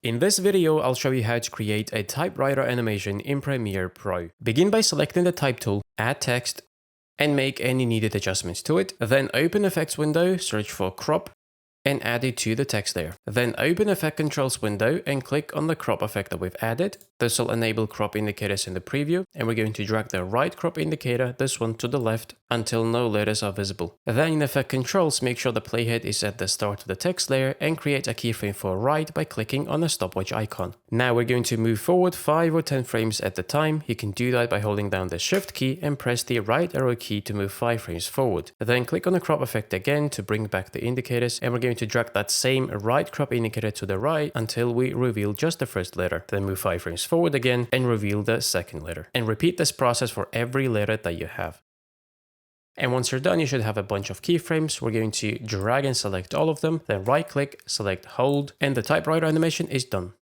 In this video, I'll show you how to create a typewriter animation in Premiere Pro. Begin by selecting the Type tool, add text, and make any needed adjustments to it. Then open Effects window, search for Crop, and add it to the text layer. Then open Effect Controls window and click on the crop effect that we've added. This will enable crop indicators in the preview, and we're going to drag the right crop indicator, this one, to the left until no letters are visible. Then in Effect Controls, make sure the playhead is at the start of the text layer and create a keyframe for right by clicking on the stopwatch icon. Now we're going to move forward 5 or 10 frames at a time. You can do that by holding down the Shift key and press the right arrow key to move 5 frames forward. Then click on the crop effect again to bring back the indicators, and we're going to drag that same right crop indicator to the right until we reveal just the first letter. Then move 5 frames forward again and reveal the second letter. And repeat this process for every letter that you have. And once you're done, you should have a bunch of keyframes. We're going to drag and select all of them, then right click, select hold, and the typewriter animation is done.